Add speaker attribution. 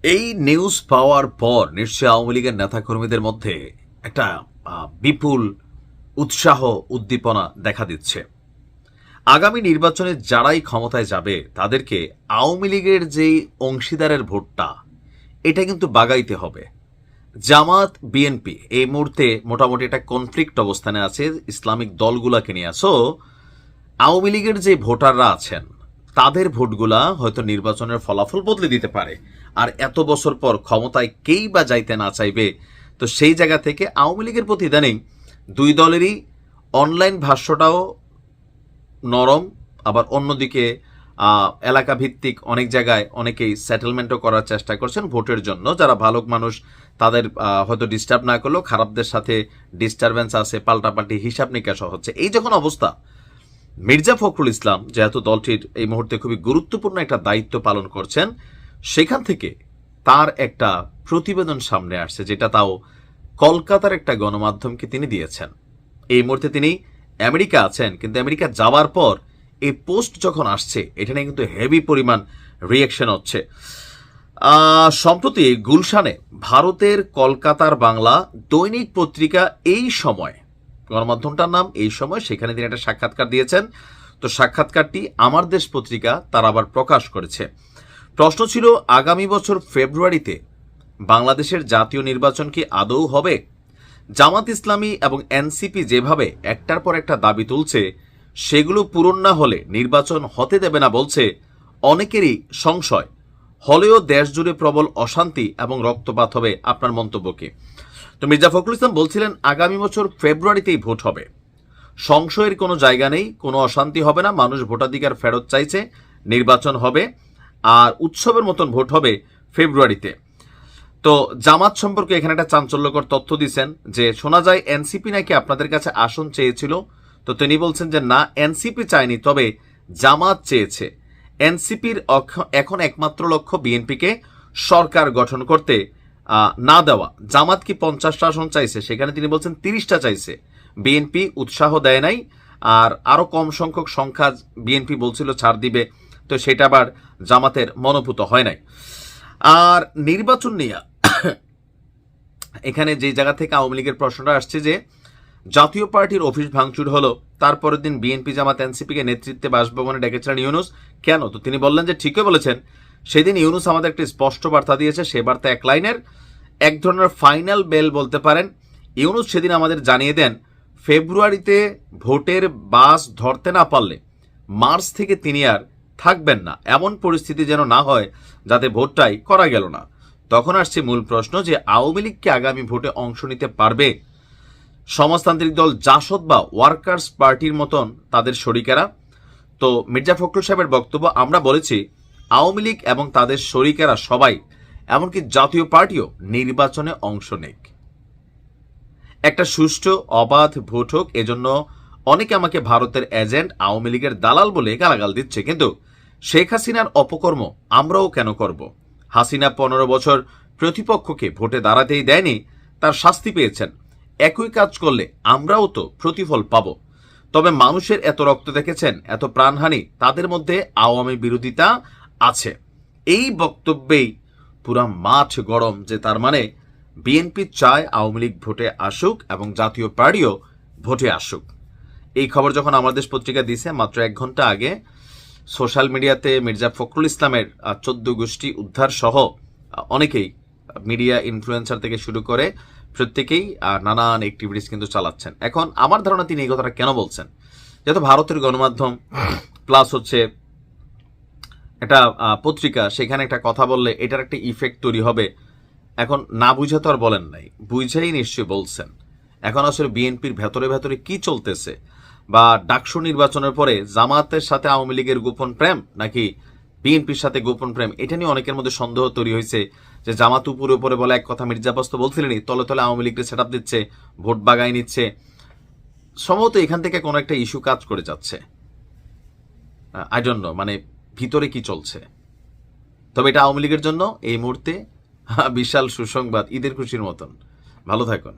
Speaker 1: এই নিউজ পাওয়ার পর নিশ্চয়ই আওয়ামী লীগের নেতাকর্মীদের মধ্যে একটা বিপুল উৎসাহ উদ্দীপনা দেখা দিচ্ছে। আগামী নির্বাচনে যারাই ক্ষমতায় যাবে তাদেরকে আওয়ামী লীগের যেই অংশীদারের ভোটটা এটা কিন্তু বাগাইতে হবে। জামাত বিএনপি এই মুহূর্তে মোটামুটি একটা কনফ্লিক্ট অবস্থানে আছে ইসলামিক দলগুলাকে নিয়ে। সো আওয়ামী লীগের যে ভোটাররা আছেন তাদের ভোটগুলা হয়তো নির্বাচনের ফলাফল বদলে দিতে পারে। আর এত বছর পর ক্ষমতায় কেই বা যাইতে না চাইবে, তো সেই জায়গা থেকে আওয়ামী লীগের প্রতি ইদানিং দুই দলেরই অনলাইন ভাষ্যটাও নরম, আবার অন্যদিকে এলাকা ভিত্তিক অনেক জায়গায় অনেকেই সেটেলমেন্টও করার চেষ্টা করছেন ভোটের জন্য। যারা ভালো মানুষ তাদের হয়তো ডিস্টার্ব না করলেও খারাপদের সাথে ডিস্টারবেন্স আছে, পাল্টাপাল্টি হিসাব নিকাশও হচ্ছে। এই যখন অবস্থা, মির্জা ফখরুল ইসলাম যেহেতু দলটির এই মুহূর্তে খুবই গুরুত্বপূর্ণ একটা দায়িত্ব পালন করছেন, সেখান থেকে তার একটা প্রতিবেদন সামনে আসছে, যেটা তাও কলকাতার একটা গণমাধ্যমকে তিনি দিয়েছেন। এই মুহূর্তে তিনি আমেরিকা আছেন, কিন্তু আমেরিকা যাওয়ার পর এই পোস্ট যখন আসছে এটা নিয়ে কিন্তু হেভি পরিমাণ রিয়াকশন হচ্ছে। সম্প্রতি গুলশানে ভারতের কলকাতার বাংলা দৈনিক পত্রিকা এই সময়, গণমাধ্যমটার নাম এই সময়, সেখানে তিনি একটা সাক্ষাৎকার দিয়েছেন। তো সাক্ষাৎকারটি আমার দেশ পত্রিকা তার আবার প্রকাশ করেছে। প্রশ্ন ছিল, আগামী বছর ফেব্রুয়ারিতে বাংলাদেশের জাতীয় নির্বাচন কি আদৌ হবে? জামাত ইসলামী এবং এনসিপি যেভাবে একটার পর একটা দাবি তুলছে, সেগুলো পূরণ না হলে নির্বাচন হতে দেবে না বলছে অনেকেরই সংশয়। হলেও দেশ জুড়ে প্রবল অশান্তি এবং রক্তপাত হবে। আপনার মন্তব্য কি? তো মির্জা ফখরুল ইসলাম বলছিলেন আগামী বছর ফেব্রুয়ারিতেই ভোট হবে, সংশয়ের কোনো জায়গা নেই, কোনো অশান্তি হবে না, মানুষ ভোটাধিকার ফেরত চাইছে, নির্বাচন হবে, আর উৎসবের মতন ভোট হবে ফেব্রুয়ারিতে। তো জামাত সম্পর্কে এখানে একটা চাঞ্চল্যকর তথ্য দিচ্ছেন যে শোনা যায় এনসিপি নাকি আপনাদের কাছে আসন চেয়েছিল। তো তিনি বলছেন যে না, এনসিপি চায়নি, তবে জামাত চেয়েছে। এনসিপির এখন একমাত্র লক্ষ্য বিএনপিকে সরকার গঠন করতে না দেওয়া। জামাত কি 50টা আসন চাইছে? সেখানে তিনি বলছেন 30টা চাইছে। বিএনপি উৎসাহ দেয় নাই, আর আরো কম সংখ্যক সংখ্যা বিএনপি বলছিল ছাড় দিবে, তো সেটা আবার জামাতের মনোভূত হয় নাই। আর নির্বাচন নিয়ে এখানে যে জায়গা থেকে আওয়ামী লীগের প্রশ্নটা আসছে যে জাতীয় পার্টির অফিস ভাঙচুর হলো, তারপরের দিন বিএনপি জামাত এনসিপিকে নেতৃত্বে বাসভবনে ডেকেছিলেন ইউনূস, কেন? তো তিনি বললেন যে ঠিকই বলেছেন, সেদিন ইউনূস আমাদের একটি স্পষ্ট বার্তা দিয়েছে, সে বার্তা এক লাইনের, এক ধরনের ফাইনাল বেল বলতে পারেন। ইউনূস সেদিন আমাদের জানিয়ে দেন ফেব্রুয়ারিতে ভোটের বাস ধরতে না পারলে মার্চ থেকে তিনি আর থাকবেন না, এমন পরিস্থিতি যেন না হয় যাতে ভোটটাই করা গেল না। তখন আসছে মূল প্রশ্ন যে আওয়ামী লীগ কি আগামী ভোটে অংশ নিতে পারবে? সমাজতান্ত্রিক দল জাসদ বা ওয়ার্কার্স পার্টির মতন তাদের শরিকেরা? তো মির্জা ফখরুল সাহেবের বক্তব্য, আমরা বলেছি আওয়ামী লীগ এবং তাদের শরিকেরা সবাই, এমনকি জাতীয় পার্টিও নির্বাচনে অংশ নেক, একটা সুষ্ঠু অবাধ ভোট হোক। এজন্য অনেকে আমাকে ভারতের এজেন্ট, আওয়ামী লীগের দালাল বলে গালাগাল দিচ্ছে, কিন্তু শেখ হাসিনার অপকর্ম আমরাও কেন করব? হাসিনা 15 বছর প্রতিপক্ষকে ভোটে দাঁড়াতেই দেয়নি, তার শাস্তি পেয়েছেন। একই কাজ করলে আমরাও তো প্রতিফল পাব। তবে মানুষের এত রক্ত দেখেছেন, এত প্রাণহানি, তাদের মধ্যে আওয়ামী বিরোধিতা আছে। এই বক্তব্যেই পুরা মাঠ গরম, যে তার মানে বিএনপি চায় আওয়ামী লীগ ভোটে আসুক এবং জাতীয় পার্টিও ভোটে আসুক। এই খবর যখন আমাদের পত্রিকা দিছে মাত্র 1 ঘন্টা আগে, সোশ্যাল মিডিয়াতে মির্জা ফখরুল ইসলামের 14 গোষ্ঠী উদ্ধার সহ অনেকেই, মিডিয়া ইনফ্লুয়েন্সার থেকে শুরু করে প্রত্যেকেই নানান অ্যাক্টিভিটিস কিন্তু চালাচ্ছেন। এখন আমার ধারণা তিনি এই কথাটা কেন বলছেন, যেহেতু ভারতের গণমাধ্যম প্লাস হচ্ছে একটা পত্রিকা, সেখানে একটা কথা বললে এটার একটা ইফেক্ট তৈরি হবে। এখন না বুঝে তো আর বলেন নাই, বুঝেই নিশ্চয়ই বলছেন। এখন আসলে বিএনপির ভেতরে ভেতরে কি চলতেছে, বা ডাকসু নির্বাচনের পরে জামাতের সাথে আওয়ামী লীগের গোপন প্রেম নাকি বিএনপির সাথে গোপন প্রেম, এটা নিয়ে অনেকের মধ্যে সন্দেহ তৈরি হয়েছে। যে জামাত উপরে উপরে বলে এক কথা, মির্জা আব্বাস তো বলছিলেনই, তলে তলে আওয়ামী লীগকে সেট আপ দিচ্ছে, ভোট বাগাই নিচ্ছে। সম্ভবত এখান থেকে কোনো একটা ইস্যু কাজ করে যাচ্ছে, আই ডোন্ট নো, মানে ভিতরে কি চলছে। তবে এটা আওয়ামী লীগের জন্য এই মুহূর্তে বিশাল সুসংবাদ, ঈদের খুশির মতন। ভালো থাকুন।